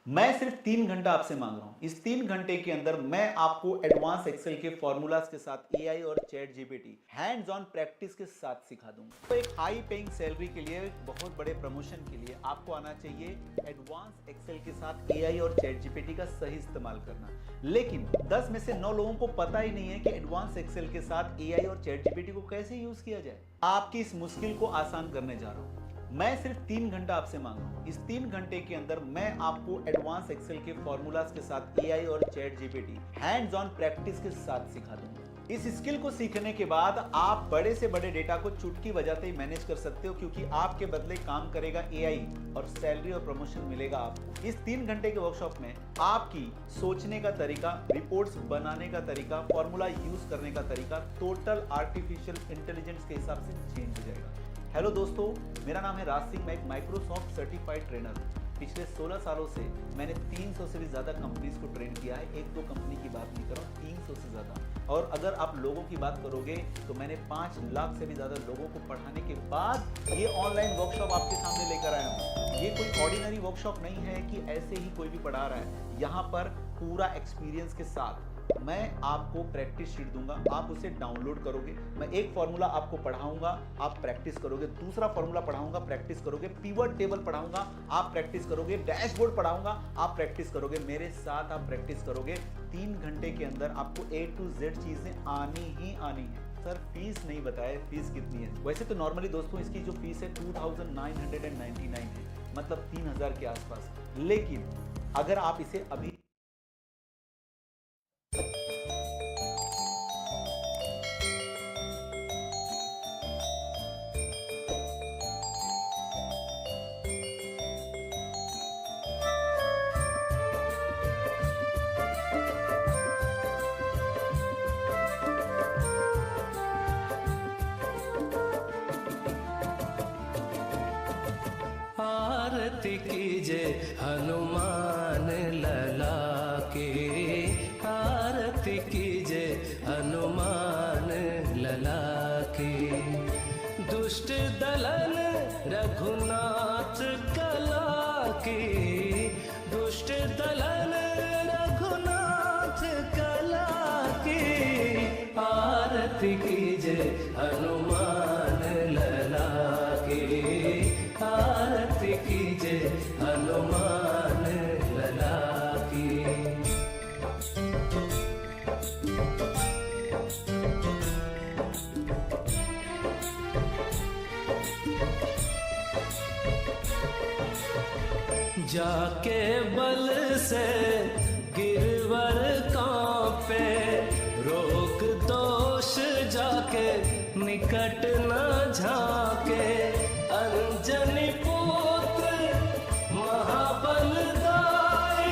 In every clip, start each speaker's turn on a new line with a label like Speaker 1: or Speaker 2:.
Speaker 1: मैं सिर्फ 3 घंटा आपसे मांग रहा हूं। इस 3 घंटे के अंदर मैं आपको एडवांस एक्सेल के फॉर्मूलाज के साथ एआई और chat GPT hands on practice के साथ सिखा दूंगा। तो एक हाई पेइंग सैलरी के लिए, बहुत बड़े प्रमोशन के लिए आपको आना चाहिए एडवांस एक्सेल के साथ एआई और चैट जीपीटी का सही इस्तेमाल करना। लेकिन 10 में से 9 लोगों को पता ही नहीं है कि एडवांस एक्सेल के साथ एआई और चैट जीपीटी को कैसे यूज किया जाए। आपकी इस मुश्किल को आसान करने जा रहा हूं। मैं सिर्फ 3 घंटा आपसे मांग रहा हूं। इस 3 घंटे के अंदर मैं आपको एडवांस एक्सेल के फॉर्मूलाज के साथ एआई और chat GPT hands on practice के साथ सिखा दूंगा। इस स्किल को सीखने के बाद आप बड़े से बड़े डेटा को चुटकी बजाते ही मैनेज कर सकते हो, क्योंकि आपके बदले काम करेगा एआई और सैलरी और प्रमोशन मिलेगा आपको। इस 3 घंटे के वर्कशॉप में आपकी सोचने का तरीका, रिपोर्ट्स बनाने का तरीका, फॉर्मूला यूज करने का तरीका टोटल आर्टिफिशियल इंटेलिजेंस के हिसाब से चेंज हो जाएगा। हेलो दोस्तों, मेरा नाम है राज सिंह। मैं एक माइक्रोसॉफ्ट सर्टिफाइड ट्रेनर हूँ। पिछले 16 सालों से मैंने 300 से भी ज़्यादा कंपनीज को ट्रेन किया है। 1-2 कंपनी की बात नहीं कर रहा हूँ, 300 से ज़्यादा। और अगर आप लोगों की बात करोगे तो मैंने 5 लाख से भी ज़्यादा लोगों को पढ़ाने के बाद ये ऑनलाइन वर्कशॉप आपके सामने लेकर आया हूँ। ये कोई ऑर्डिनरी वर्कशॉप नहीं है कि ऐसे ही कोई भी पढ़ा रहा है। यहाँ पर पूरा एक्सपीरियंस के साथ मैं आपको प्रैक्टिस शीट दूंगा, आप उसे डाउनलोड करोगे। मैं एक फॉर्मूला आपको पढ़ाऊंगा, आप प्रैक्टिस करोगे। दूसरा फॉर्मूला पढ़ाऊंगा, प्रैक्टिस करोगे। पिवट टेबल पढ़ाऊंगा, आप प्रैक्टिस करोगे। डैशबोर्ड पढ़ाऊंगा, आप प्रैक्टिस करोगे। मेरे साथ आप प्रैक्टिस करोगे। 3 घंटे के अंदर आपको A to Z चीजें आनी ही आनी है। सर फीस नहीं बताए, फीस कितनी है? वैसे तो नॉर्मली दोस्तों इसकी जो फीस है 2999 है, मतलब 3000 के आसपास। लेकिन अगर आप इसे अभी
Speaker 2: आरती कीजे हनुमान लला के, आरती कीजे हनुमान लला के। दुष्ट दलन रघुनाथ कला की, दुष्ट दलन रघुनाथ कला की। आरती कीजे हनुमान लला के, आरती कीजे हनुमान लला की। जाके बल से गिरवर कांपे, रोग दोष जाके निकट न झाके। अंजनी पुत्र महाबल दाई,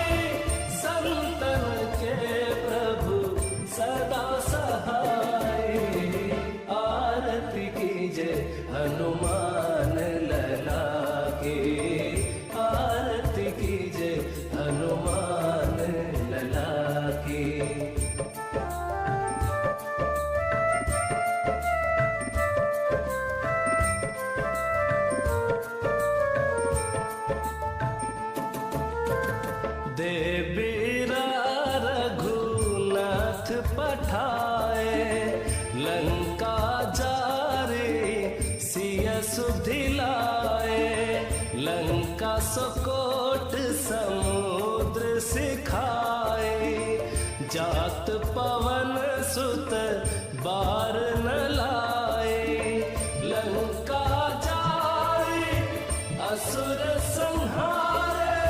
Speaker 2: संतन के प्रभु सदा सहाय। आरती कीजे हनुमान लला के, आरती कीजे हनुमान लला की। देवीरा रघुनाथ पठाए, लंका जारे सिया सुधिलाए। लंका सुकोट समुद्र सिखाए, जात पवन सुत बार न लाए। लंका जाए असुर संहारे,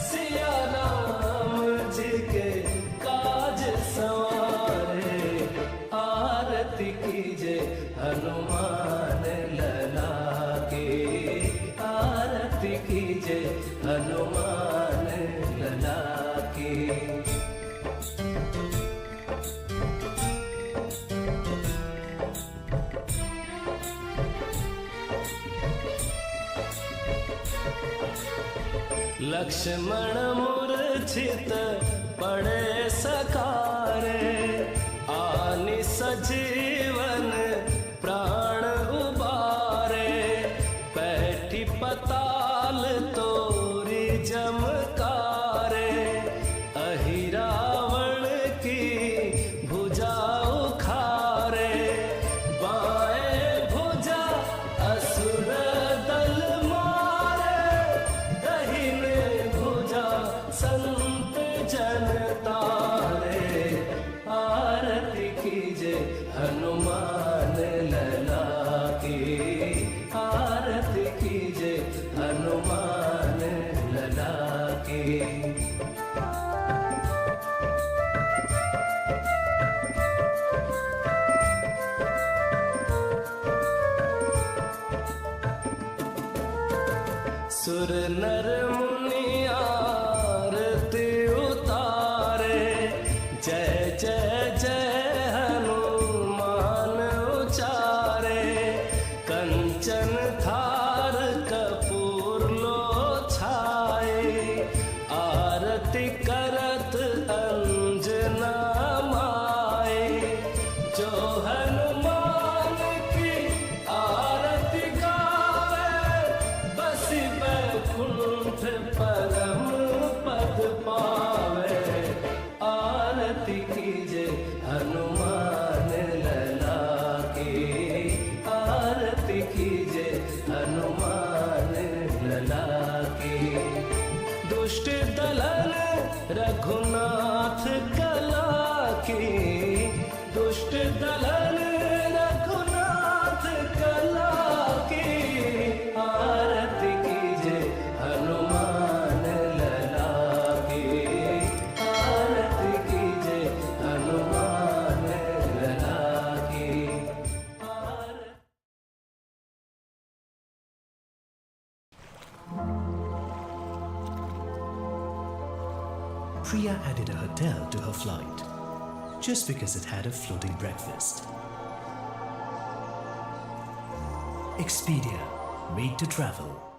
Speaker 2: सिया राम जी के काज सवारे। आरती कीजे हनुमान लला के, लक्ष्मण मूर्छित पड़े सकारे, आनि सजीवन प्राण उबारे, पैठी पताल तोरी जमकारे, अहि रावण की भुजा उखारे, बाएं भुजा असुर दल मारे, दहिने भुजा संत जन तारे, आरती कीजे हनुमान लला की, आरती कीजे हनुमान लला की। सुर नर मुनि आरती उतारे, जय जय जय हनुमान उचारे, कंचन थार कपूर लो छाए, आरती करत अंजना माए, जो हनुमान की आरती गावे, बसी बैकुंठ परम पद पावे, आरती कीजे हनुमान लला की, आरती कीजे हनुमान लला की। दुष्ट दलन रघुनाथ कला की, दुष्ट दलन रघुनाथ कला की, आरती कीजे हनुमान लला की, आरती कीजे हनुमान लला की।
Speaker 3: Priya added a hotel to her flight just because it had a floating breakfast. Expedia, made to travel.